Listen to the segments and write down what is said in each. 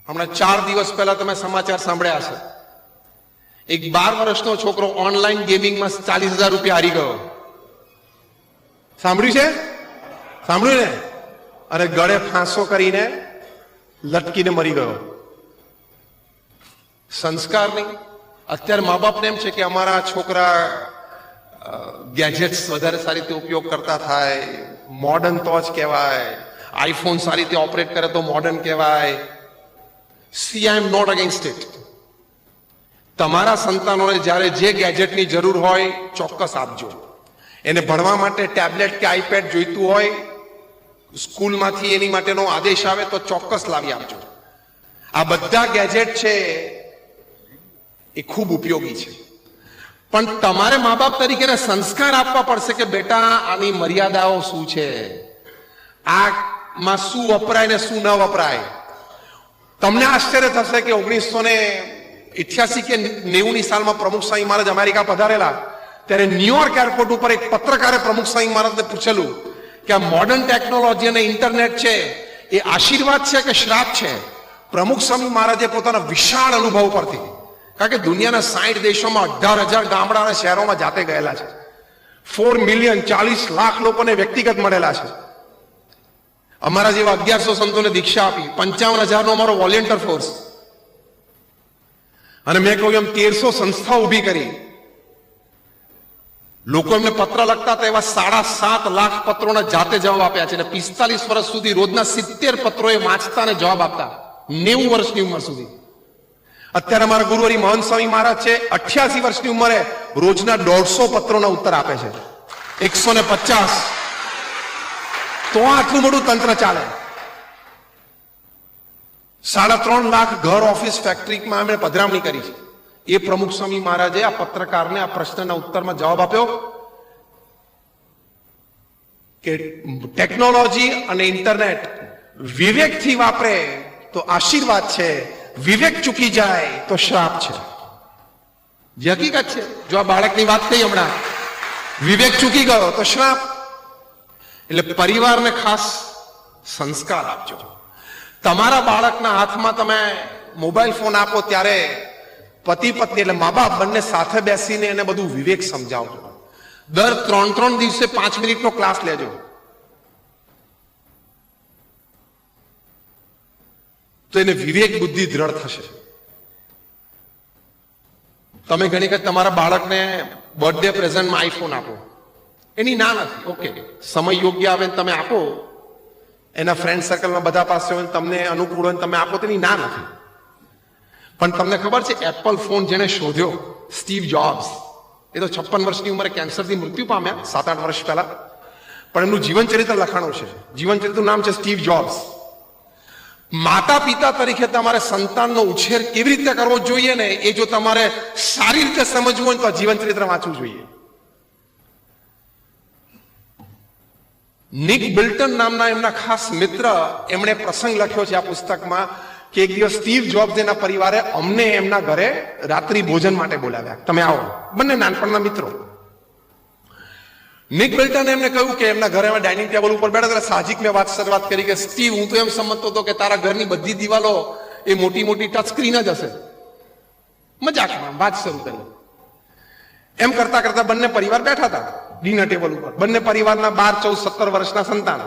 હમણાં 4 દિવસ પહેલા તમે સમાચાર સાંભળ્યા હશે, એક 12 વર્ષનો છોકરો ઓનલાઈન ગેમિંગમાં 40,000 રૂપિયા હારી ગયો. સાંભળ્યું છે? સાંભળ્યું ને? અને ગળે ફાંસો કરીને લટકીને મરી ગયો. સંસ્કાર નહીં. અત્યારે મા બાપને એમ છે કે અમારા છોકરા ગેજેટ્સ વધારે સારી રીતે ઉપયોગ કરતા થાય, મોડર્ન તો જ કહેવાય, આઈફોન સારી રીતે ઓપરેટ કરે તો મોડર્ન કહેવાય. See I am not against it. તમારા સંતાનોને જ્યારે જે ગેજેટની જરૂર હોય ચોક્કસ આપજો. એને ભણવા માટે ટેબ્લેટ કે આઈપેડ જોઈતું હોય, સ્કૂલમાંથી એની માટેનો આદેશ આવે તો ચોક્કસ લાવી આપજો. આ બધા ગેજેટ છે એ ખૂબ ઉપયોગી છે, પણ તમારે મા બાપ તરીકે સંસ્કાર આપવા પડશે કે બેટા આની મર્યાદાઓ શું છે, આમાં શું વપરાય ને શું ન વપરાય. તમને આશ્ચર્ય થશે કે 1988 કે 90ની સાલમાં પ્રમુખ સ્વામી મહારાજ અમેરિકા પધારેલા ત્યારે ન્યુયોર્ક એરપોર્ટ ઉપર એક પત્રકારે પ્રમુખ સ્વામી મહારાજને પૂછેલું કે આ મોડર્ન ટેકનોલોજી અને ઇન્ટરનેટ છે એ આશીર્વાદ છે કે શ્રાપ છે. પ્રમુખ સ્વામી મહારાજે પોતાના વિશાળ અનુભવ પરથી, કારણ કે દુનિયાના 60 દેશોમાં 18,000 ગામડા અને શહેરોમાં જાતે ગયેલા છે, 4 મિલિયન 40 લાખ લોકોને વ્યક્તિગત મળેલા છે. અમારા જેવા 1100 સંતોને દીક્ષા આપી, 55,000નો અમારો વોલેન્ટિયર ફોર્સ, અને મેં કહ્યું એમ 1300 સંસ્થા ઊભી કરી. લોકો એમને પત્ર લખતા હતા, એવા 7.5 લાખ પત્રોના જાતે જવાબ આપ્યા છે, અને 45 વર્ષ સુધી રોજના 70 પત્રો એ વાંચતા અને જવાબ આપતા, 90 વર્ષની ઉંમર સુધી. અત્યારે અમારા ગુરુવરી મહંત સ્વામી મહારાજ છે, 88 વર્ષની ઉંમરે રોજના 150 પત્રોના ઉત્તર આપે છે, 150. તો આટલું મોટું તંત્ર ચાલે. 3.5 લાખ ઘર, ઓફિસ, ફેક્ટરીમાં એમણે પધરામણી કરી છે. એ પ્રમુખ સ્વામી મહારાજે આ પત્રકારને આ પ્રશ્નના ઉત્તરમાં જવાબ આપ્યો કે ટેકનોલોજી અને ઇન્ટરનેટ વિવેકથી વાપરે તો આશીર્વાદ છે, વિવેક ચૂકી જાય તો શ્રાપ છે. જે હકીકત છે. જો આ બાળકની વાત થઈ હમણાં, વિવેક ચૂકી ગયો તો શ્રાપ. એટલે પરિવારને ખાસ સંસ્કાર આપજો. તમારા બાળકના હાથમાં તમે મોબાઈલ ફોન આપો ત્યારે પતિ પત્ની એટલે મા બાપ બંને સાથે બેસીને એને બધું વિવેક સમજાવજો. દર 3 દિવસે 5 મિનિટનો ક્લાસ લેજો. તો એને વિવેક બુદ્ધિ દ્રઢ થશે. તમે ઘણી વખત તમારા બાળકને બર્થડે પ્રેઝન્ટમાં આઈફોન આપો, એની ના નથી, ઓકે, સમય યોગ્ય આવે તમે આપો, એના ફ્રેન્ડ સર્કલમાં બધા પાસે હોય, તમને અનુકૂળ હોય તમે આપો, તેની ના નથી. પણ તમને ખબર છે એપલ ફોન જેને શોધ્યો, સ્ટીવ જોબ્સ, એ તો 56 વર્ષની ઉંમરે કેન્સરથી મૃત્યુ પામ્યા 7-8 વર્ષ પહેલા, પણ એમનું જીવન ચરિત્ર લખાણું છે. જીવન ચરિત્રનું નામ છે સ્ટીવ જોબ્સ. માતા પિતા તરીકે તમારે સંતાનનો ઉછેર કેવી રીતે કરવો જોઈએ ને, એ જો તમારે સારી રીતે સમજવું હોય તો જીવન ચરિત્ર વાંચવું જોઈએ. નિક બિલ્ટન નામના એમના ખાસ મિત્ર, એમણે પ્રસંગ લખ્યો છે આ પુસ્તકમાં કે એક દિવસ સ્ટીવ જોબ્સ એના પરિવારે અમને એમના ઘરે રાત્રિ ભોજન માટે બોલાવ્યા, તમે આવો. બંને નાનપણના મિત્રો. નિક બિલ્ટને એમને કહ્યું કે એમના ઘરે ડાઇનિંગ ટેબલ ઉપર બેઠા ત્યારે સાહજિક મેં શરૂઆત કરી કે સ્ટીવ, હું તો એમ સમજતો હતો કે તારા ઘરની બધી દિવાલો એ મોટી મોટી ટચ સ્ક્રીન જ હશે. મજાકમાં વાત શરૂ કરી. એમ કરતા કરતા બંને પરિવાર બેઠા હતા ડિનર ટેબલ ઉપર, બંને પરિવારના 12, 14, 17 વર્ષના સંતાન.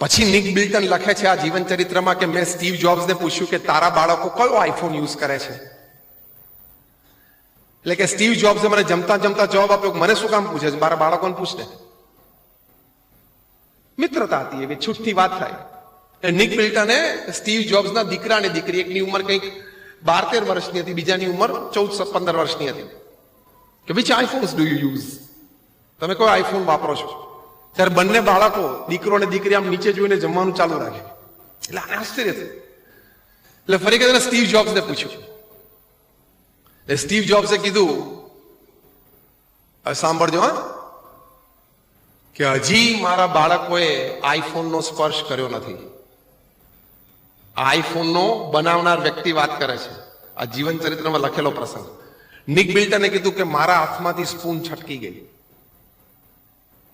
પછી નિક બિલ્ટન લખે છે આ જીવન ચરિત્રમાં કે મેં સ્ટીવ જોબ્સને પૂછ્યું કે તારા બાળકો કયો આઈફોન યુઝ કરે છે. એટલે કે સ્ટીવ જોબ્સે મને જમતા જમતા જવાબ આપ્યો, મને શું કામ પૂછે છે, મારા બાળકોને પૂછને. મિત્રતા હતી, એવી છૂટથી વાત થાય. નિક બિલ્ટને સ્ટીવ જોબ્સના દીકરા અને દીકરી, એકની ઉંમર કંઈક 12-13 વર્ષની હતી, બીજાની ઉંમર 14-15 વર્ષની હતી, કે વિચ આઈફોન્સ ડુ યુ યુઝ, તમે કયો આઈફોન વાપરો છો. ત્યારે બંને બાળકો, દીકરો અને દીકરી, આમ નીચે જોઈને જમવાનું ચાલુ રાખ્યું. એટલે આને આશ્ચર્ય થયું. એટલે ફરી કદાચ સ્ટીવ જોબ્સને પૂછ્યું. સ્ટીવ જોબ્સે કીધું, સાંભળજો હા, કે હજી મારા બાળકોએ આઈફોનનો સ્પર્શ કર્યો નથી. આઈફોનનો બનાવનાર વ્યક્તિ વાત કરે છે, આ જીવન ચરિત્રમાં લખેલો પ્રસંગ. નિક બિલ્ટને કીધું કે મારા હાથમાંથી સ્પૂન છટકી ગઈ.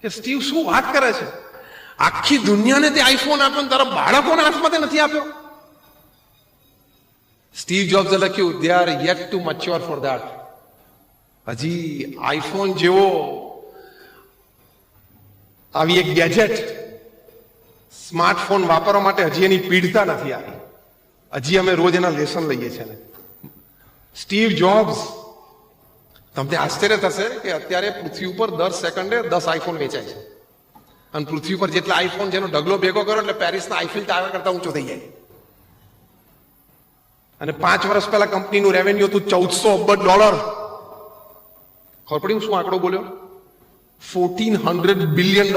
કે સ્ટીવ શું વાત કરે છે, આખી દુનિયાને તે આઈફોન આપ્યો ને તારા બાળકોના હાથમાં તે નથી આપ્યો. સ્ટીવ જોબ્સે લખ્યું, they are yet to mature for that. હજી આઈફોન જેવો આવી એક ગેજેટ, સ્માર્ટફોન વાપરવા માટે હજી એની પીડતા નથી આવી. હજી અમે રોજ એના લેસન લઈએ છીએ. સ્ટીવ જોબ્સ, તમને આશ્ચર્ય થશે કે અત્યારે પૃથ્વી ઉપર દર સેકન્ડે 10 આઈફોન વેચાય છે. અને પૃથ્વી પર જેટલા આઈફોન જેનો ઢગલો ભેગો કરો એટલે પેરિસના આઈફિલ ટાવર કરતા ઊંચો થઈ જાય. અને 5 વર્ષ પહેલા કંપનીનું રેવન્યુ હતું $1400 અબજ. ખબર પડી હું શું આંકડો બોલ્યો? $1400 બિલિયન,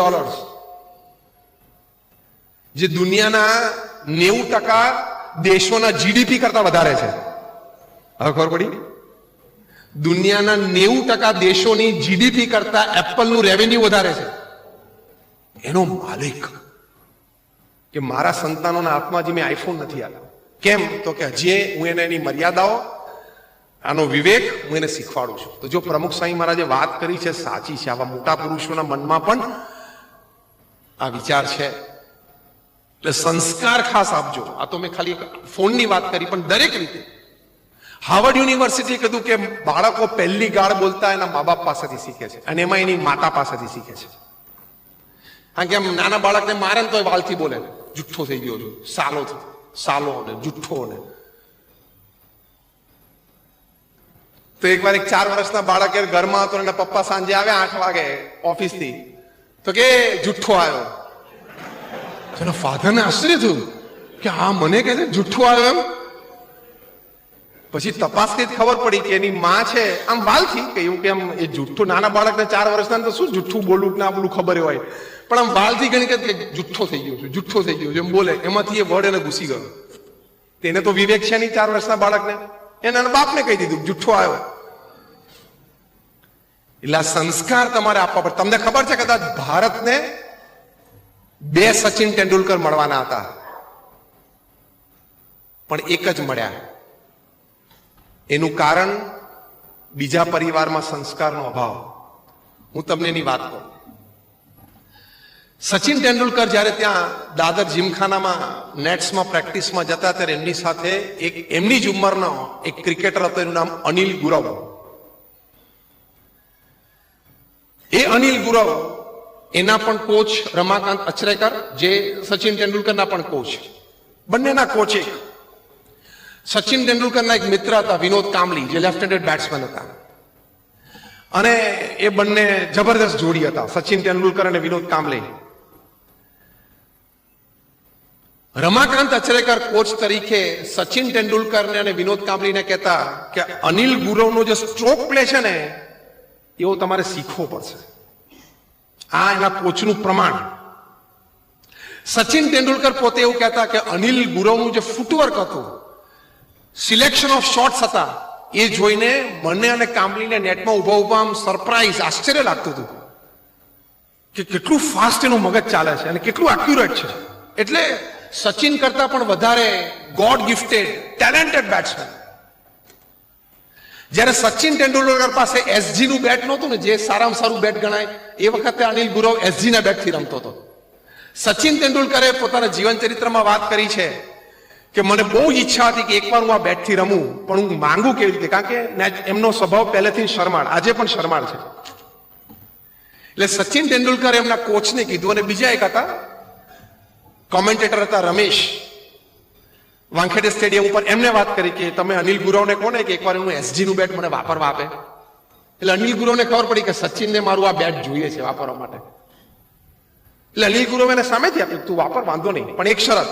જે દુનિયાના 90% દેશોના જીડીપી કરતા વધારે છે. હવે ખબર પડી? દુનિયાના 90% દેશોની જીડીપી કરતા એપલનું રેવન્યુ વધારે છે. એનો માલિક કે મારા સંતાનોના હાથમાં જે મેં આઈફોન નથી આપ્યો. કેમ? તો કે હજી હું એને એની મર્યાદાઓ, આનો વિવેક હું એને શીખવાડું છું. તો જો પ્રમુખ સ્વામી મહારાજે વાત કરી છે સાચી છે. આવા મોટા પુરુષોના મનમાં પણ આ વિચાર છે. એટલે સંસ્કાર ખાસ આપજો. આ તો મેં ખાલી ફોનની વાત કરી, પણ દરેક રીતે હાર્વર્ડ યુનિવર્સિટીએ કીધું કે બાળકો પહેલી ગાળ બોલતા એના મા બાપ પાસેથી શીખે છે, અને એમાં એની માતા પાસેથી શીખે છે. કારણ કે આમ નાના બાળકને મારે ને તો વાલથી બોલે, જુઠ્ઠો થઈ ગયો છું, સાલો ને જુઠ્ઠો ને. તો એકવાર એક 4 વર્ષના બાળક ઘરમાં હતો, એના પપ્પા સાંજે આવે 8 વાગે ઓફિસથી, તો કે જુઠ્ઠો આવ્યો. એના ફાધરને આશ્ચર્ય થયું કે હા મને કહે છે જુઠ્ઠો આવ્યો એમ. પછી તપાસથી જ ખબર પડી કે એની માં છે આમ વાલથી કહ્યું કે આમ એ જુઠ્ઠું, નાના બાળકને 4 વર્ષના તો શું જુઠ્ઠું બોલવું ના બોલવું ખબર હોય, પણ આમ વાલથી ઘણી કે જુઠ્ઠો થઈ ગયો છું, જુઠ્ઠો થઈ ગયો છું એમ બોલે. એમાંથી એ વર્ડ એને ઘૂસી ગયો. તેને તો વિવેક છે નહીં 4 વર્ષના બાળકને. એના બાપને કહી દીધું જુઠ્ઠો આવ્યો. એટલે સંસ્કાર તમારે આપવા પડે. તમને ખબર છે કદાચ ભારતને 2 સચિન તેંડુલકર મળવાના હતા, પણ એક જ મળ્યા. એનું કારણ બીજા પરિવારમાં સંસ્કારનો અભાવ. હું તમને એની વાત કહું. સચિન તેંડુલકર જ્યારે ત્યાં દાદર જીમખાનામાં નેટ્સમાં પ્રેક્ટિસમાં જતા ત્યારે એમની સાથે એક એમની જ ઉંમરનો એક ક્રિકેટર હતો, એનું નામ અનિલ ગુરવ. એ અનિલ ગુરવ એના પણ કોચ રમાકાંત અચરેકર, જે સચિન તેંડુલકરના પણ કોચ, બંનેના કોચ એક. સચિન તેંડુલકરના એક મિત્ર હતા વિનોદ કાંબલી, જે લેફ્ટ હેન્ડેડ બેટ્સમેન હતા, અને એ બંને જબરદસ્ત જોડી હતા, સચિન તેંડુલકર અને વિનોદ કાંબલી. રમાકાંત અચરેકર કોચ તરીકે સચિન તેંડુલકરને અને વિનોદ કાંબલીને કહેતા કે અનિલ ગુરવનો જે સ્ટ્રોક પ્લે છે ને એવો તમારે શીખવો પડશે. આ એના કોચનું પ્રમાણ. સચિન તેંડુલકર પોતે એવું કહેતા કે અનિલ ગુરવનું જે ફૂટવર્ક હતું, સિલેક્શન ઓફ શોટ્સ હતા, એ જોઈને મને અને કાંબલીને નેટમાં ઉભા ઉભા આમ સરપ્રાઈઝ, આશ્ચર્ય લાગતું હતું કે કેટલું ફાસ્ટ એનું મગજ ચાલે છે અને કેટલું એક્યુરેટ છે. એટલે સચિન કરતા પણ વધારે ગોડ ગિફ્ટેડ ટેલેન્ટેડ બેટ્સમેન. જ્યારે સચિન તેંડુલકર પાસે એસજી નું બેટ નહોતું ને, જે સારામાં સારું બેટ ગણાય, એ વખતે અનિલ ગુરવ એસજી ના બેટથી રમતો હતો. સચિન તેંડુલકરે પોતાના જીવન ચરિત્રમાં વાત કરી છે કે મને બહુ ઈચ્છા હતી કે એકવાર હું આ બેટથી રમું, પણ હું માંગુ કેવી રીતે, કારણ કે એમનો સ્વભાવ પહેલેથી શરમાળ, આજે પણ શરમાળ છે. એટલે સચિન તેંડુલકરે એમના કોચને કીધું, અને બીજા એક હતા કોમેન્ટેટર હતા રમેશ, વાનખેડે સ્ટેડિયમ ઉપર, એમને વાત કરી કે તમે અનિલ ગુરવને કોને કે એકવાર એનું એસજી નું બેટ મને વાપરવા આપે. એટલે અનિલ ગુરવને ખબર પડી કે સચિનને મારું આ બેટ જોઈએ છે વાપરવા માટે. એટલે અનિલ ગુરવ એને સામેથી આપ્યું, તું વાપર, વાંધો નહીં, પણ એક શરત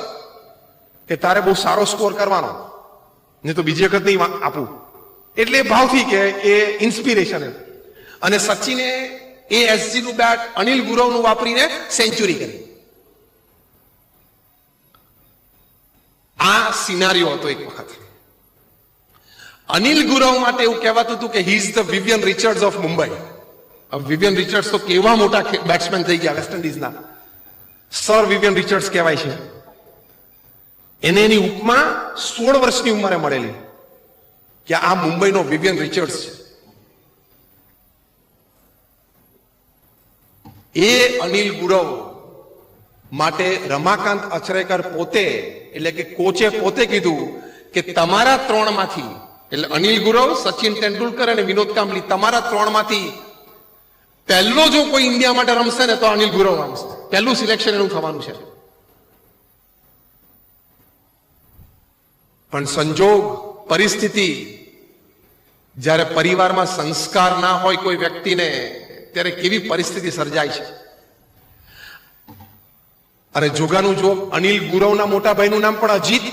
કે તારે બહુ સારો સ્કોર કરવાનો, નહીં તો બીજી વખત નહીં આપું. એટલે ભાવથી કે એ ઇન્સ્પિરેશન. અને સચિને એ એસજી નું બેટ અનિલ ગુરવનું વાપરીને સેન્ચુરી કરી. આ સિનારીઓ હતો એક વખત. અનિલ ગુરવ માટે એવું કહેવાતું હતું કે he is the Vivian Richards of Mumbai. Vivian Richards તો કેવા મોટા બેટ્સમેન થઈ ગયા વેસ્ટ ઇન્ડિઝના, સર વિવિયન રિચર્ડ્સ કહેવાય છે. એને એની ઉપમા 16 વર્ષની ઉંમરે મળેલી કે આ મુંબઈનો વિવિયન રિચર્ડ્સ છે. એ અનિલ ગુરવ માટે રમાકાંત અચરેકર પોતે એટલે કે કોચે પોતે કીધું કે તમારા ત્રણમાંથી એટલે અનિલ ગુરવ, સચિન તેંડુલકર અને વિનોદ કાંબલી તમારા ત્રણમાંથી પહેલો જો કોઈ ઇન્ડિયા માટે રમશે ને તો અનિલ ગુરવ રમશે. પહેલું સિલેક્શન એનું થવાનું છે. પણ સંજોગ, પરિસ્થિતિ, જ્યારે પરિવારમાં સંસ્કાર ના હોય કોઈ વ્યક્તિને ત્યારે કેવી પરિસ્થિતિ સર્જાય છે. અને જોગાનું જો અનિલ ગુરવના મોટા ભાઈનું નામ પણ અજીત,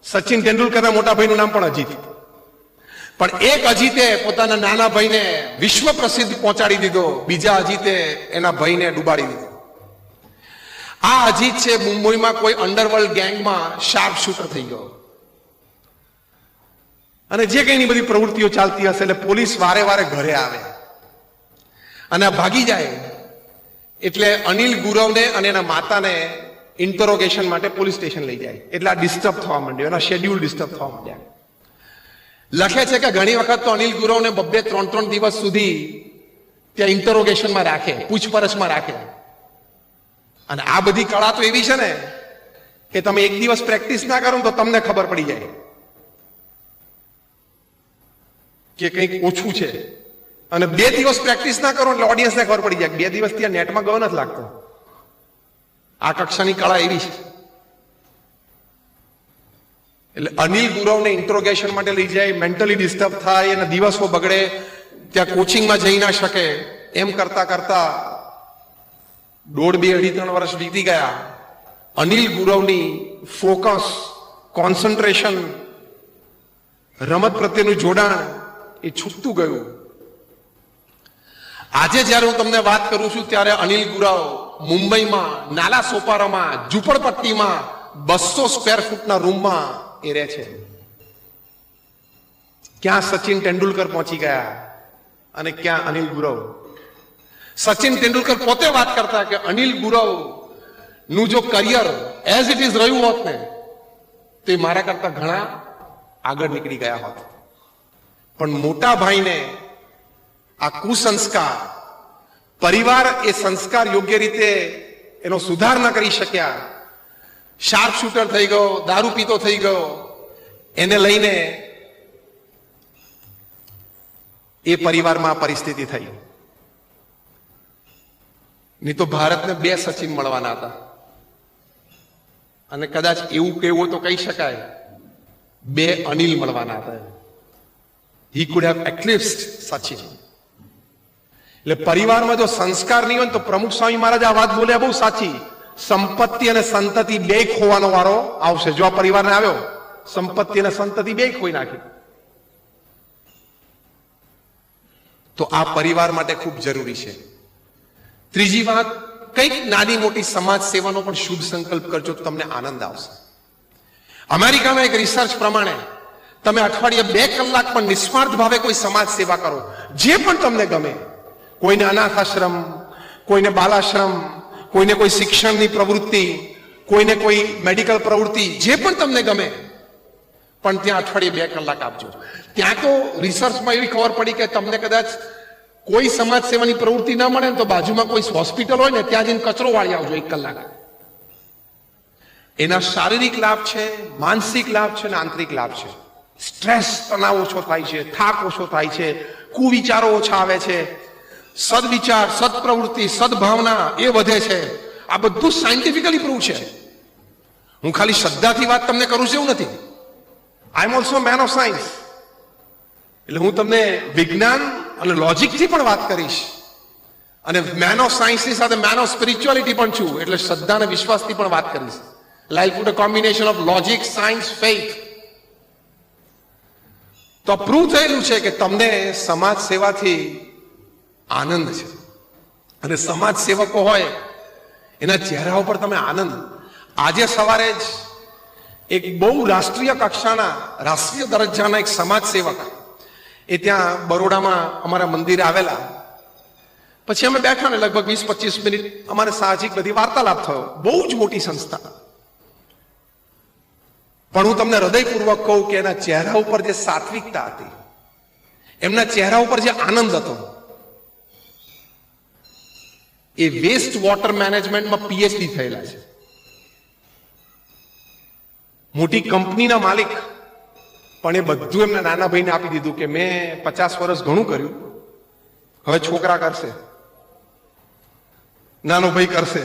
સચિન તેંડુલકરના મોટા ભાઈનું નામ પણ અજીત. પણ એક અજીતે પોતાના નાના ભાઈને વિશ્વ પ્રસિદ્ધ પહોંચાડી દીધો, બીજા અજીતે એના ભાઈને ડૂબાડી દીધો. આ અજીત છે મુંબઈમાં કોઈ અંડરવર્લ્ડ ગેંગમાં શાર્પ શૂટર થઈ ગયો. અને જે કઈ બધી પ્રવૃત્તિઓ ચાલતી હશે એટલે પોલીસ વારે વારે ઘરે આવે અને ભાગી જાય. એટલે અનિલ ગુરવને અને એના માતાને ઇન્ટરોગેશન માટે પોલીસ સ્ટેશન લઈ જાય. એટલે આ ડિસ્ટર્બ થવા માંડ્યો, એના શેડ્યુલ ડિસ્ટર્બ થવા માંડ્યા. લખે છે કે ઘણી વખત તો અનિલ ગુરવને 2-3 દિવસ સુધી ત્યાં ઇન્ટરોગેશનમાં રાખે, પૂછપરછમાં રાખે. અને આ બધી કળા તો એવી છે ને કે તમે એક દિવસ પ્રેક્ટિસ ના કરો તો તમને ખબર પડી જાય કે કંઈક ઓછું છે. અને 2 દિવસ પ્રેક્ટિસ ના કરો એટલે ઓડિયન્સને ખબર પડી જાય 2 દિવસ ત્યાં નેટમાં ગયો નથી લાગતો. આ કક્ષાની કળા એવી છે. એટલે અનિલ ગુરવને ઇન્ટ્રોગેશન માટે લઈ જાય, મેન્ટલી ડિસ્ટર્બ થાય, એના દિવસો બગડે, ત્યાં કોચિંગમાં જઈ ના શકે. એમ કરતા કરતા 1.5, 2, 3 વર્ષ વીતી ગયા. અનિલ ગુરવની ફોકસ, કોન્સન્ટ્રેશન, રમત પ્રત્યેનું જોડાણ એ છૂટતું ગયું. આજે જ્યારે હું તમને વાત કરું છું ત્યારે અનિલ ગુરવ મુંબઈમાં નાલા સોપારામાં ઝૂંપડપટ્ટીમાં 200 સ્ક્વેર ફૂટના રૂમમાં એ રહે છે. ક્યાં સચિન તેંડુલકર પહોંચી ગયા અને ક્યાં અનિલ ગુરવ. સચિન તેંડુલકર પોતે વાત કરતા કે અનિલ ગુરવ નું જો કરિયર એઝ ઇટ ઇઝ રહ્યું હોત ને તો એ મારા કરતા ઘણા આગળ નીકળી ગયા હોત. પણ મોટા ભાઈને આ કુસંસ્કાર, પરિવાર એ સંસ્કાર યોગ્ય રીતે એનો સુધાર ન કરી શક્યા, શાર્પ શૂટર થઈ ગયો, દારૂ પીતો થઈ ગયો, એને લઈને એ પરિવારમાં પરિસ્થિતિ થઈ. નહીં તો ભારતને 2 સચિન મળવાના હતા. અને કદાચ એવું કહેવું તો કહી શકાય 2 અનિલ મળવાના હતા. He could have eclipsed Sachin. એટલે પરિવારમાં જો સંસ્કાર નહીં હોય તો પ્રમુખ સ્વામી મહારાજ આ વાત બોલ્યા બહુ સાચી. સંપત્તિ અને સંતતિ 2 ખોવાનો વારો આવશે. જો આ પરિવારને આવ્યો, સંપત્તિ અને સંતતિ 2 ખોઈ નાખી. તો આ પરિવાર માટે ખૂબ જરૂરી છે. ત્રીજી વાત, કંઈક નાની મોટી સમાજ સેવાનો પણ શુભ સંકલ્પ કરજો તો તમને આનંદ આવશે. અમેરિકામાં એક રિસર્ચ પ્રમાણે તમે અઠવાડિયે 2 કલાક પણ નિસ્વાર્થ ભાવે કોઈ સમાજ સેવા કરો, જે પણ તમને ગમે, કોઈને અનાથ આશ્રમ, કોઈને બાલાશ્રમ, કોઈને કોઈ શિક્ષણની પ્રવૃત્તિ, કોઈને કોઈ મેડિકલ પ્રવૃત્તિ, જે પણ તમને ગમે, પણ ત્યાં અઠવાડિયે 2 કલાક આપજો. ત્યાં તો રિસર્ચમાં એવી ખબર પડી કે તમને કદાચ કોઈ સમાજ સેવાની પ્રવૃત્તિ ના મળે ને તો બાજુમાં કોઈ હોસ્પિટલ હોય ને ત્યાં જઈને કચરો વાળી આવજો 1 કલાક. એના શારીરિક લાભ છે, માનસિક લાભ છે અને આંતરિક લાભ છે. સ્ટ્રેસ, તણાવ ઓછો થાય છે, થાક ઓછો થાય છે, કુવિચારો ઓછા આવે છે, સદવિચાર, સદપ્રવૃત્તિ, સદભાવના એ વધે છે. આ બધું સાયન્ટિફિકલી પ્રૂવ છે. હું ખાલી શ્રદ્ધાથી વાત તમને કરું છું એવું નથી. I am also man of science. એટલે હું તમને વિજ્ઞાન અને લોજિકથી પણ વાત કરીશ, અને મેન ઓફ સાયન્સની સાથે મેન ઓફ સ્પિરિચ્યુઆલિટી પણ છું. એટલે શ્રદ્ધા અને વિશ્વાસથી પણ વાત કરીશ. Like put a combination of logic, science, faith. તો પ્રૂવ થયેલું છે કે તમને સમાજ સેવાથી આનંદ છે. અને સમાજ સેવકો હોય એના ચહેરા ઉપર તમે આનંદ. આજે સવારે જ એક બહુ રાષ્ટ્રીય કક્ષાના, રાષ્ટ્રીય દરજ્જાના એક સમાજ સેવક એ ત્યાં બરોડામાં અમારા મંદિરે આવેલા. પછી અમે બેઠા ને લગભગ 20-25 મિનિટ અમારે સાહજિક બધી વાર્તાલાપ થયો. બહુ જ મોટી સંસ્થા. પણ હું તમને હૃદયપૂર્વક કહું કે એના ચહેરા ઉપર જે સાત્વિકતા હતી, એમના ચહેરા ઉપર જે આનંદ હતો, એ વેસ્ટ વોટર મેનેજમેન્ટમાં પીએચડી થયેલા છે. મોટી કંપનીના માલિક, પણ એ બધું એમના નાના ભાઈને આપી દીધું કે મેં 50 વર્ષ ઘણું કર્યું, હવે છોકરા કરશે, નાનો ભાઈ કરશે,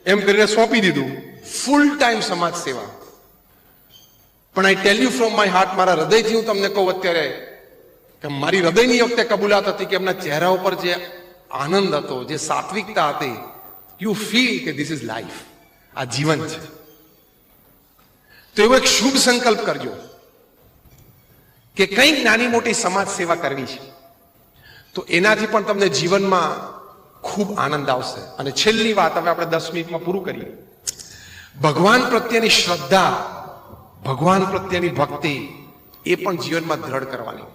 એમ કરીને સોંપી દીધું. ફૂલ ટાઈમ સમાજ સેવા. પણ I tell you from my heart, મારા હૃદયથી હું તમને કહું અત્યારે કે મારી હૃદયની વખતે કબૂલાત હતી કે એમના ચહેરા ઉપર જે આનંદ હતો, જે સાત્વિકતા હતી, યુ ફીલ કે ધીસ ઇઝ લાઈફ, આ જીવન છે. તો એવો એક શુભ સંકલ્પ કરજો કે કંઈક નાની મોટી સમાજ સેવા કરવી છે, તો એનાથી પણ તમને જીવનમાં ખૂબ આનંદ આવશે. અને છેલ્લી વાત, હવે આપણે 10 મિનિટમાં પૂરું કરીએ. ભગવાન પ્રત્યેની શ્રદ્ધા, ભગવાન પ્રત્યેની ભક્તિ, એ પણ જીવનમાં દ્રઢ કરવાની.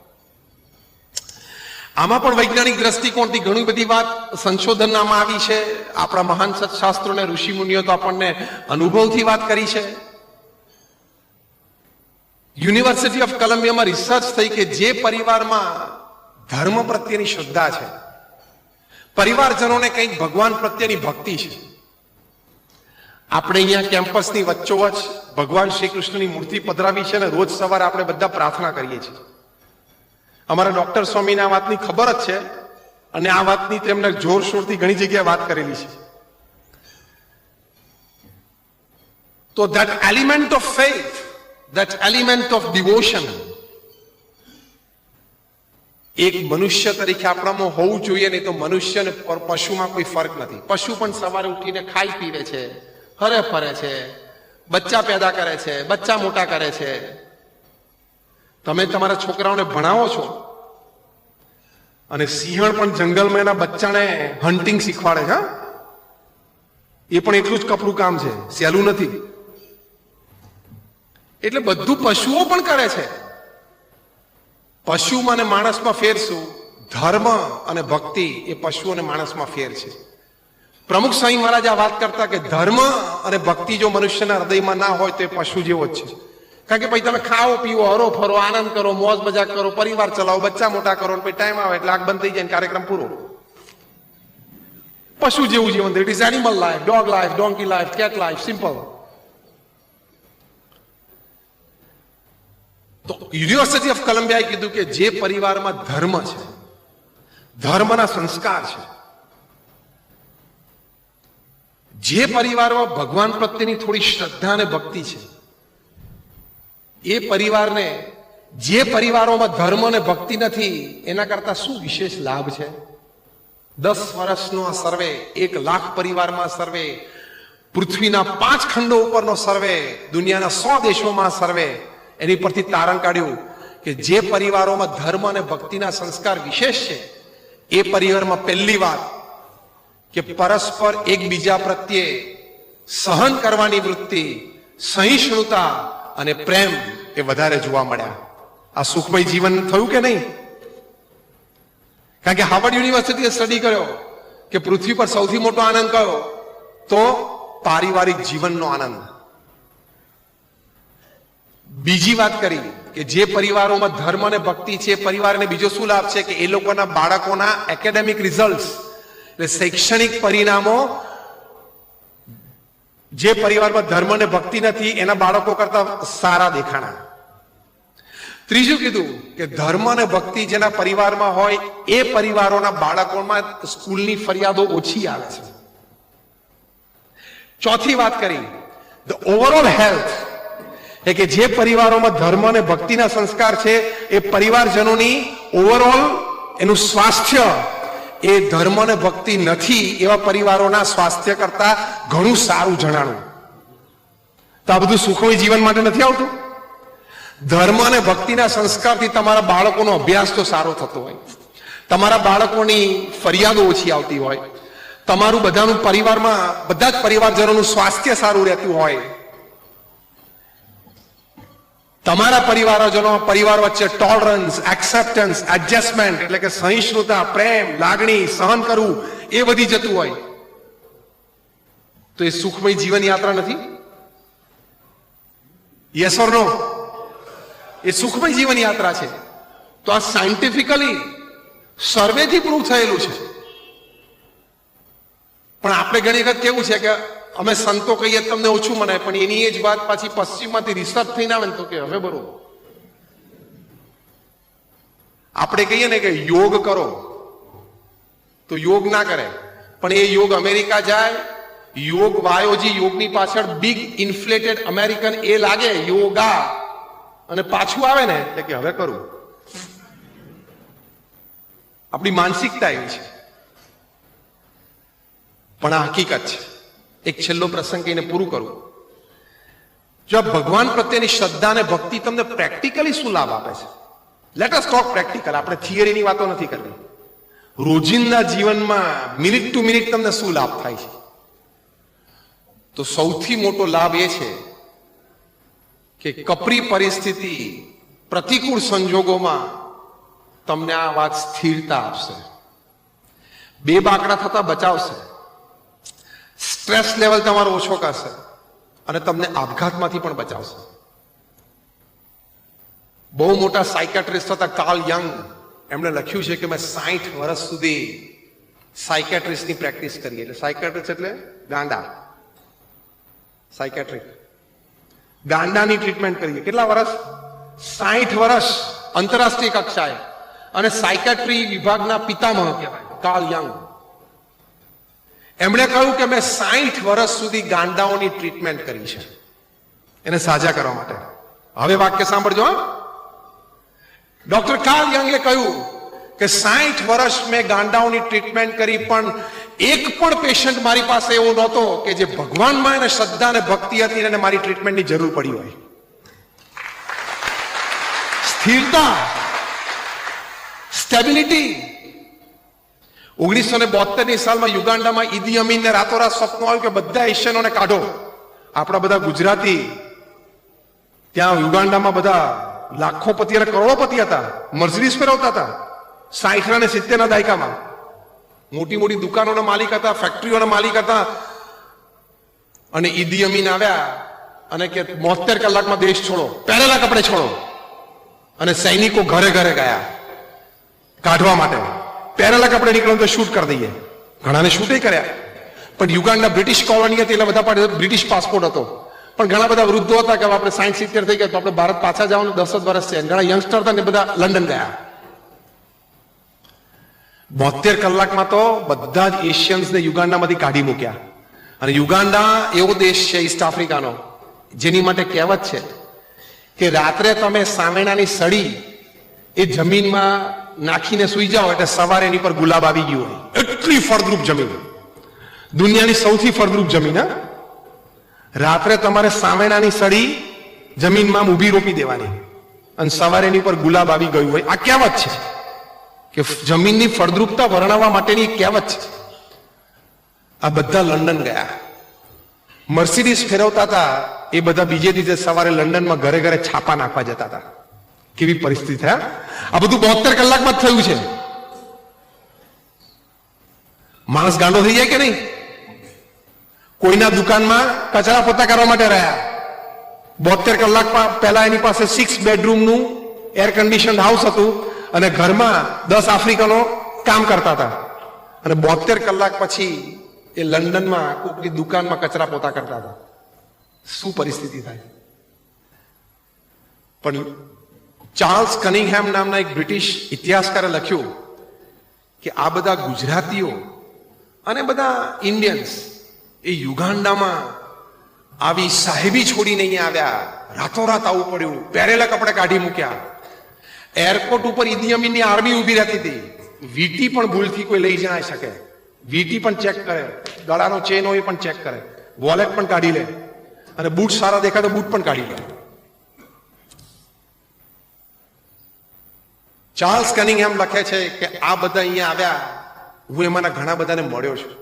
આમાં પણ વૈજ્ઞાનિક દ્રષ્ટિકોણથી ઘણી બધી વાત સંશોધનમાં આવી છે. આપણા મહાન સત્શાસ્ત્રોને, ઋષિ મુનિઓ તો આપણને અનુભવથી વાત કરી છે. યુનિવર્સિટી ઓફ કોલંબિયામાં રિસર્ચ થઈ કે જે પરિવારમાં ધર્મ પ્રત્યેની શ્રદ્ધા છે, પરિવારજનોને કંઈક ભગવાન પ્રત્યેની ભક્તિ છે. આપણે અહીંયા કેમ્પસની વચ્ચોવચ ભગવાન શ્રી કૃષ્ણની મૂર્તિ પધરાવી છે, અને રોજ સવારે આપણે બધા પ્રાર્થના કરીએ છીએ. અમારા ડોક્ટર સ્વામીને આ વાતની ખબર જ છે, અને આ વાતની તેમને જોરશોરથી ઘણી જગ્યાએ વાત કરેલી છે. તો that element of faith, that element of devotion, એક મનુષ્ય તરીકે આપણામાં હોવું જોઈએ. નહીં તો મનુષ્ય અને પશુમાં કોઈ ફરક નથી. પશુ પણ સવારે ઉઠીને ખાઈ પીવે છે, હરે ફરે છે, બચ્ચા પેદા કરે છે, બચ્ચા મોટા કરે છે. તમે તમારા છોકરાઓને ભણાવો છો, અને સિંહણ પણ જંગલમાં એના બચ્ચાને હન્ટિંગ શીખવાડે છે. એ પણ એટલું જ કપરું કામ છે, સહેલું નથી. એટલે બધું પશુઓ પણ કરે છે. પશુમાં અને માણસમાં ફેર શું? ધર્મ અને ભક્તિ એ પશુ અને માણસમાં ફેર છે. પ્રમુખ સ્વામી મહારાજ આ વાત કરતા કે ધર્મ અને ભક્તિ જો મનુષ્યના હૃદયમાં ના હોય તો એ પશુ જેવો જ છે. કારણ કે પછી તમે ખાઓ પીવો, હરો ફરો, આનંદ કરો, મોજ મજાક કરો, પરિવાર ચલાવો, બચ્ચા મોટા કરો, પછી ટાઈમ આવે એટલે આગ બંધ થઈ જાય, કાર્યક્રમ પૂરો. પશુ જેવું જીવન. It is animal life, dog life, donkey life, cat life, simple. તો યુનિવર્સિટી ઓફ કોલંબિયાએ કીધું કે જે પરિવારમાં ધર્મ છે, ધર્મના સંસ્કાર છે, જે પરિવારમાં ભગવાન પ્રત્યેની થોડી શ્રદ્ધા અને ભક્તિ છે, એ પરિવારને, જે પરિવારોમાં ધર્મ અને ભક્તિ નથી, એના કરતા શું વિશેષ લાભ છે? 10 વર્ષનો આ સર્વે, 1 લાખ પરિવારમાં સર્વે, પૃથ્વીના 5 ખંડો ઉપરનો સર્વે, દુનિયાના 100 દેશોમાં સર્વે, એની પરથી તારણ કાઢ્યું કે જે પરિવારોમાં ધર્મ અને ભક્તિના સંસ્કાર વિશેષ છે, એ પરિવારમાં પહેલી વાત કે પરસ્પર એકબીજા પ્રત્યે સહન કરવાની વૃત્તિ, સહિષ્ણુતા અને પ્રેમ એ વધારે જોવા મળ્યા. આ સુખમય જીવન થયું કે નહીં? કારણ કે હાર્વર્ડ યુનિવર્સિટીએ સ્ટડી કર્યો કે પૃથ્વી પર સૌથી મોટો આનંદ કયો? તો પારિવારિક જીવનનો આનંદ. બીજી વાત કરી કે જે પરિવારોમાં ધર્મ અને ભક્તિ છે, પરિવારને બીજો શું લાભ છે કે એ લોકોના બાળકોના એકેડેમિક રિઝલ્ટ, એટલે શૈક્ષણિક પરિણામો, જે પરિવારમાં ધર્મ અને ભક્તિ નથી એના બાળકો કરતા સારા દેખાણા. ત્રીજું કીધું કે ધર્મ અને ભક્તિ જેના પરિવારમાં હોય એ પરિવારોના બાળકોમાં સ્કૂલની ફરિયાદો ઓછી આવે છે. ચોથી વાત કરી ધ ઓવરઓલ હેલ્થ, કે જે પરિવારોમાં ધર્મ અને ભક્તિના સંસ્કાર છે એ પરિવારજનોની ઓવરઓલ એનું સ્વાસ્થ્ય એ ધર્મ અને ભક્તિ નથી એવા પરિવારોના સ્વાસ્થ્ય કરતા ઘણું સારું જણાણું. તો આ બધું સુખમય જીવન માટે નથી આવતું? ધર્મ અને ભક્તિના સંસ્કારથી તમારા બાળકોનો અભ્યાસ તો સારો થતો હોય, તમારા બાળકોની ફરિયાદો ઓછી આવતી હોય, તમારું બધાનું પરિવારમાં બધા જ પરિવારજનોનું સ્વાસ્થ્ય સારું રહેતું હોય, તમારા પરિવાર વચ્ચે ટોલરન્સ, એક્સેપ્ટન્સ, એડજસ્ટમેન્ટ એટલે કે સહિષ્ણુતા, પ્રેમ, લાગણી, સહન કરવું એ વધી જતું હોય, તો એ સુખમય જીવન યાત્રા નથી? યસ ઓર નો? એ સુખમય જીવન યાત્રા છે. તો આ સાયન્ટિફિકલી સર્વેથી પ્રૂવ થયેલું છે. પણ આપણે ઘણી વખત કેવું છે કે અમે સંતો કહીએ તમને ઓછું મનાય, પણ એની એ જ વાત પાછી પશ્ચિમમાંથી રિસર્ચ થઈને આવે ને તો કે હવે બરોબર. આપણે કહીએ ને કે યોગ કરો તો યોગ ના કરે, પણ એ યોગ અમેરિકા જાય, યોગ વાયોજી યોગની પાછળ બિગ ઇન્ફ્લેટેડ અમેરિકન એ લાગે યોગા, અને પાછું આવે ને એટલે કે હવે કરું. આપણી માનસિકતા એવી છે. પણ આ હકીકત છે. એક છેલ્લો પ્રસંગ કહીને પૂરું કરું. જો ભગવાન પ્રત્યેની શ્રદ્ધા અને ભક્તિ તમને પ્રેક્ટિકલી શું લાભ આપે છે? Let us talk practical. આપણે થિયરીની વાતો નથી કરવી. રોજિંદા જીવનમાં મિનિટ ટુ મિનિટ તમને શું લાભ થાય છે? તો સૌથી મોટો લાભ એ છે કે કપરી પરિસ્થિતિ, પ્રતિકૂળ સંજોગોમાં તમને આ વાત સ્થિરતા આપશે, બે બાકડા થતા બચાવશે, સ્ટ્રેસ લેવલ તમારો ઓછો કરશે અને તમને આપઘાતમાંથી પણ બચાવશે. બહુ મોટા સાયકેટ્રિસ્ટ હતા કાર્લ યંગ, એમણે લખ્યું છે કે મેં 60 વર્ષ સુધી સાયકેટ્રિસ્ટની પ્રેક્ટિસ કરી. એટલે સાયકેટ્રિસ્ટ એટલે ગાંડા, સાયકેટ્રિક ગાંડાની ટ્રીટમેન્ટ કરી. કેટલા વર્ષ? 60 વર્ષ આંતરરાષ્ટ્રીય કક્ષાએ. અને સાયકેટ્રી વિભાગના પિતામહ કહેવાય કાર્લ યંગ. એમણે કહ્યું કે મેં 60 વર્ષ સુધી ગાંડાઓની ટ્રીટમેન્ટ કરી છે એને સાજા કરવા માટે. હવે વાક્ય સાંભળજો. ડોક્ટર કાર્લ યંગે કહ્યું કે 60 વર્ષ મેં ગાંડાઓની ટ્રીટમેન્ટ કરી, પણ એક પણ પેશન્ટ મારી પાસે એવો નહોતો કે જે ભગવાનમાં એને શ્રદ્ધા અને ભક્તિ હતી અને મારી ટ્રીટમેન્ટની જરૂર પડી હોય. સ્થિરતા, સ્ટેબિલિટી. 1972ની સાલમાં યુગાન્ડામાં ઈદી અમીનને રાતોરાત સપનું આવ્યું કે બધા એશિયનોને કાઢો. આપણા બધા ગુજરાતી ત્યાં યુગાન્ડામાં બધા લાખોપતિ અને કરોડોપતિ હતા, મર્સિડીઝ ફેરવતા હતા. 60 અને 70ના દાયકામાં મોટી મોટી દુકાનોના માલિક હતા, ફેક્ટરીઓના માલિક હતા. અને ઈદી અમીન આવ્યા અને કે 72 કલાકમાં દેશ છોડો, પહેરેલા કપડે છોડો. અને સૈનિકો ઘરે ઘરે ગયા કાઢવા માટે. પહેરેલા કપડે નીકળો તો શૂટ કરી દઈએ. ઘણાને શૂટે કર્યા. પણ યુગાન્ડા બ્રિટિશ કોલોની હતી એટલે બધા પાસે બ્રિટિશ પાસપોર્ટ હતો. પણ ઘણા બધા વૃદ્ધો હતા કે આપણે 60-70 થઈ ગયા તો આપણે ભારત પાછા જવાનું 10 જ વર્ષ છે. ઘણા યંગસ્ટર હતા ને બધા લંડન ગયા. 72 કલાકમાં તો બધા જ એશિયન્સને યુગાન્ડામાંથી કાઢી મૂક્યા. અને યુગાન્ડા એવો દેશ છે ઈસ્ટ આફ્રિકાનો જેની માટે કહેવત છે કે રાત્રે તમે સામેણાની સળી એ જમીનમાં નાખીને સુઈ જાઓ એટલે સવારે એની પર ગુલાબ આવી ગયું હોય. એટલી ફળદ્રુપ જમીન, દુનિયાની સૌથી ફળદ્રુપ જમીન. રાત્રે તમારે સામેણાની સળી જમીનમાં ઊભી રોપી દેવાની અને સવારે એની પર ગુલાબ આવી ગયું હોય. આ કહેવત છે કે જમીનની ફળદ્રુપતા વર્ણવવા માટેની કહેવત છે. આ બધા લંડન ગયા. મર્સિડીઝ ફેરવતા હતા એ બધા બીજે દિવસે સવારે લંડનમાં ઘરે ઘરે છાપા નાખવા જતા હતા. કેવી પરિસ્થિતિ થયા? આ બધું 72 કલાકમાં જ થયું છે. માણસ ગાંડો થઈ જાય કે નહીં? કોઈના દુકાનમાં કચરા પોતા કરવા માટે રહ્યા. 72 કલાકમાં પહેલા એની પાસે 6 બેડરૂમનું એર કન્ડિશન હાઉસ હતું અને ઘરમાં 10 આફ્રિકનો કામ કરતા હતા. અને 72 કલાક પછી એ લંડનમાં કોઈની દુકાનમાં કચરા પોતા કરતા હતા. શું પરિસ્થિતિ થાય? પણ ચાર્લ્સ કનિંગહેમ નામના એક બ્રિટિશ ઇતિહાસકારે લખ્યું કે આ બધા ગુજરાતીઓ અને બધા ઇન્ડિયન્સ એ યુગાન્ડામાં આવી સાહેબી છોડીને અહીંયા આવ્યા. રાતોરાત આવવું પડ્યું, પહેરેલા કપડે કાઢી મૂક્યા. એરપોર્ટ ઉપર ઈદી અમીનની આર્મી ઉભી રહેતી હતી. વીટી પણ ભૂલથી કોઈ લઈ જાય શકે, વીટી પણ ચેક કરે, ગળાનો ચેન હોય પણ ચેક કરે, વોલેટ પણ કાઢી લે, અને બૂટ સારા દેખાય તો બૂટ પણ કાઢી લે. ચાર્લ્સ કનિંગહેમ લખે છે કે આ બધા અહીંયા આવ્યા, હું એમાંના ઘણા બધાને મળ્યો છું.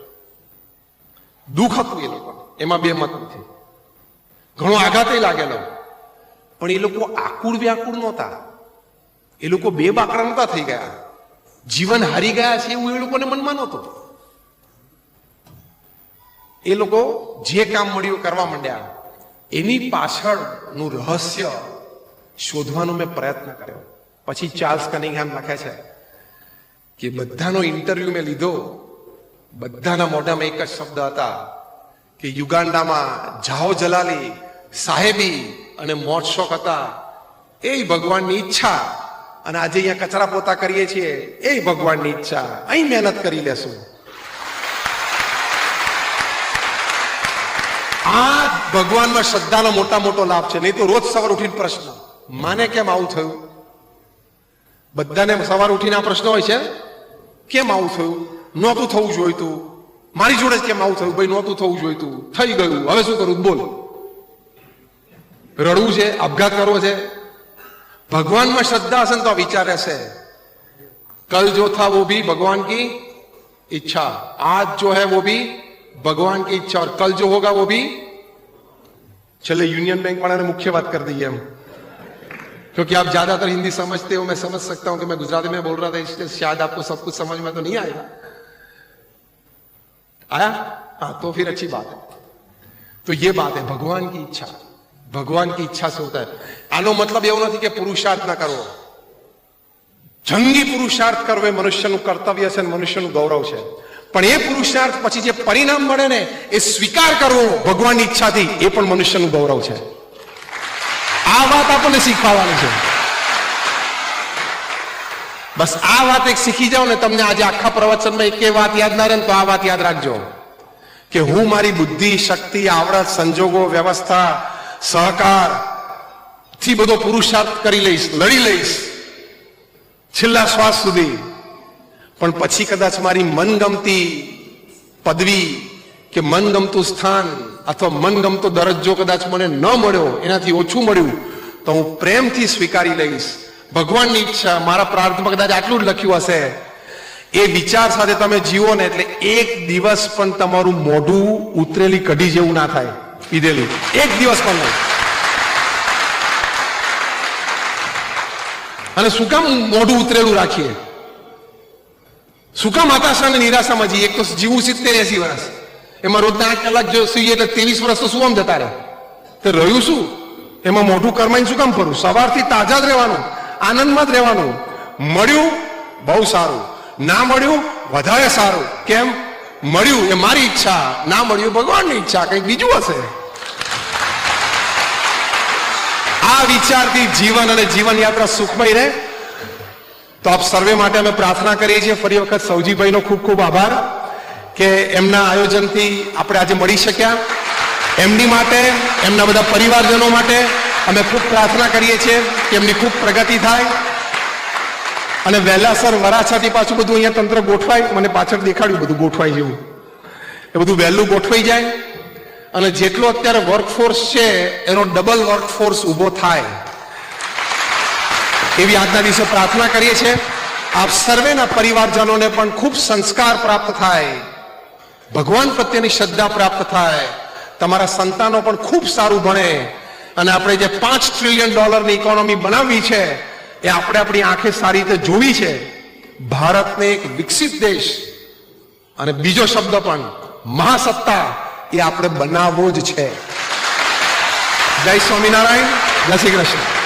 દુઃખ હતું એ લોકો, એમાં બે મત નથી. ઘણો આઘાતે લાગેલો, પણ એ લોકો આકુળ વ્યાકુળ નહોતા. એ લોકો બે બાકડા નહોતા થઈ ગયા, જીવન હારી ગયા છે એવું એ લોકોને મનમાં નહોતું. એ લોકો જે કામ મળ્યું કરવા માંડ્યા. એની પાછળનું રહસ્ય શોધવાનો મેં પ્રયત્ન કર્યો. પછી ચાર્લ્સ કનિંગહેમ લખે છે કે બધાનો ઇન્ટરવ્યુ મેં લીધો બધાના મોઢામાં એક જ શબ્દ હતા કે યુગાન્ડામાં જાઓ જલાલી, સાહેબી અને મોજ શોખ હતા એ ભગવાનની ઈચ્છા, અને આજે અહીંયા કચરા પોતા કરીએ છીએ એ ભગવાનની ઈચ્છા. અહીં મહેનત કરી લેશું. આ ભગવાનમાં શ્રદ્ધાનો મોટો લાભ છે. નહીં તો રોજ સવાર ઉઠીને પ્રશ્ન, માને કેમ આવું થયું? બધાને સવાર ઉઠીને આ પ્રશ્ન હોય છે, કેમ આવું થયું? નહોતું થવું જોઈતું. મારી જોડે જ કેમ આવું થયું? ભાઈ નહોતું થવું જોઈતું, થઈ ગયું, હવે શું કરું? બોલ. રડવું છે? આપઘાત કરવો છે? ભગવાનમાં શ્રદ્ધા હશે ને તો વિચાર રહેશે, કલ જો થા વો ભી ભગવાન કી इच्छा, आज जो है वो भी भगवान की इच्छा, और कल जो होगा वो भी. चले यूनियन बैंक वाले ने मुख्य बात कर दी है हम, क्योंकि आप ज्यादातर हिंदी समझते हो, मैं समझ सकता हूं कि मैं गुजराती में बोल रहा था, इसलिए शायद आपको सब कुछ समझ में तो नहीं आएगा. आया? हाँ, तो फिर अच्छी बात है. तो ये बात है, भगवान की इच्छा. भगवान की इच्छा से होता है. आनो मतलब એવું નથી કે પુરુષાર્થ ના કરવો. જંગી પુરુષાર્થ કરવો એ મનુષ્યનું કર્તવ્ય છે, મનુષ્યનું ગૌરવ છે. પણ એ પુરુષાર્થ પછી જે પરિણામ મળે ને એ સ્વીકાર કરવો ભગવાનની ઈચ્છાથી, એ પણ મનુષ્યનું ગૌરવ છે. આ વાત આપણને શીખવાડવાની છે. બસ આ વાત એક શીખી જાઓ ને, તમને આજે આખા પ્રવચનમાં એક વાત યાદ ના રહે ને તો આ વાત યાદ રાખજો કે હું મારી બુદ્ધિ, શક્તિ, આવડત, સંજોગો, વ્યવસ્થા, સહકાર થી બધો પુરુષાર્થ કરી લઈશ, લડી લઈશ છેલ્લા શ્વાસ સુધી. પણ પછી કદાચ મારી મનગમતી પદવી કે મનગમતું સ્થાન અથવા મનગમતો દરજ્જો કદાચ મને ન મળ્યો, એનાથી ઓછું મળ્યું, તો હું પ્રેમથી સ્વીકારી લઈશ. ભગવાનની ઈચ્છા, મારા પ્રાર્થમાં કદાચ આટલું જ લખ્યું હશે. એ વિચાર સાથે તમે જીવો ને એટલે એક દિવસ પણ તમારું મોઢું ઉતરેલી કઢી જેવું ના થાય. પીધેલી એક દિવસ પણ નહીં. અને શું કામ મોઢું ઉતરેલું રાખીએ? શું કામ હતાશા અને નિરાશામાં જઈએ? એક તો જીવું 70-80 વર્ષ, એમાં રોજના 8 કલાક જો સુઈએ એટલે 23 વર્ષ તો શું આમ જતા રહે? તો રહ્યું શું? એમાં મોઢું કરમાઈને શું કામ ફરું? સવારથી તાજા જ રહેવાનું, આનંદમાં જ રહેવાનું. મળ્યું બહુ સારું, ના મળ્યું વધારે સારું. કેમ? મળ્યું એ મારી ઈચ્છા, ના મળ્યું ભગવાનની ઈચ્છા, કંઈક બીજું હશે. આ વિચારથી જીવન અને જીવન યાત્રા સુખમય રહે. તો આપ સર્વે માટે અમે પ્રાર્થના કરીએ છીએ. ફરી વખત સૌજીભાઈનો ખૂબ ખૂબ આભાર કે એમના આયોજનથી આપણે આજે મળી શક્યા. એમની માટે, એમના બધા પરિવારજનો માટે અમે ખૂબ પ્રાર્થના કરીએ છીએ કે એમની ખૂબ પ્રગતિ થાય અને વહેલાસર વરાછાથી પાછું બધું અહીંયા તંત્ર ગોઠવાય. મને પાછળ દેખાડ્યું બધું ગોઠવાય જેવું, એ બધું વહેલું ગોઠવાઈ જાય અને જેટલો અત્યારે વર્કફોર્સ છે એનો ડબલ વર્કફોર્સ ઉભો થાય એવી આજના દિવસે પ્રાર્થના કરીએ છીએ. આપ સર્વેના પરિવારજનોને પણ ખૂબ સંસ્કાર પ્રાપ્ત થાય, ભગવાન પ્રત્યેની શ્રદ્ધા પ્રાપ્ત થાય, તમારા સંતાનો પણ ખૂબ સારું ભણે અને આપણે જે $5 ટ્રિલિયન ઇકોનોમી બનાવવી છે એ આપણે આપણી આંખે સારી રીતે જોવી છે. ભારતને એક વિકસિત દેશ અને બીજો શબ્દ પણ મહાસત્તા એ આપણે બનાવવો જ છે. જય સ્વામિનારાયણ, જય શ્રી કૃષ્ણ.